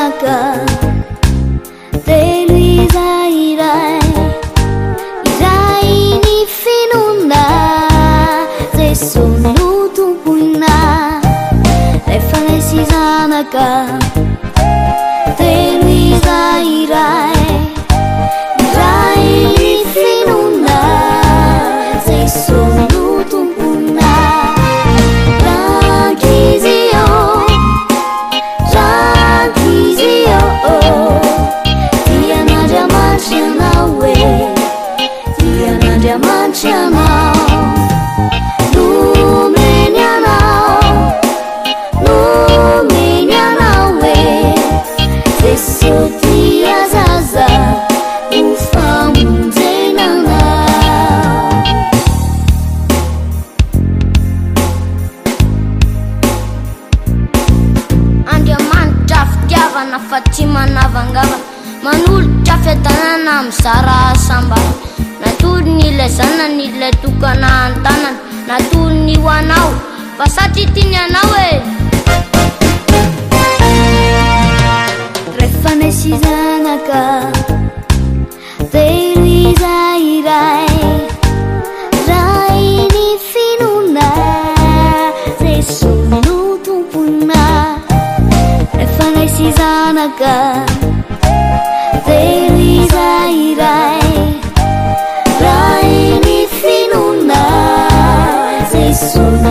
zanaka telo izairay iray ny finona Jesosy no tompoina rehefa nisy zanaka telo izairay iray ny finona Jesosy no tompoina Faty manavangava manolotra fiadanana mizara sambara natony nilay zanany ilay tokana an-tanana natony ho anao fa satria tiany anao rehefa nisy zanaka telo izairay ray ny finona Jesosy no tompoina rehefa nisy zanaka telo izairay ray ny finona Jesosy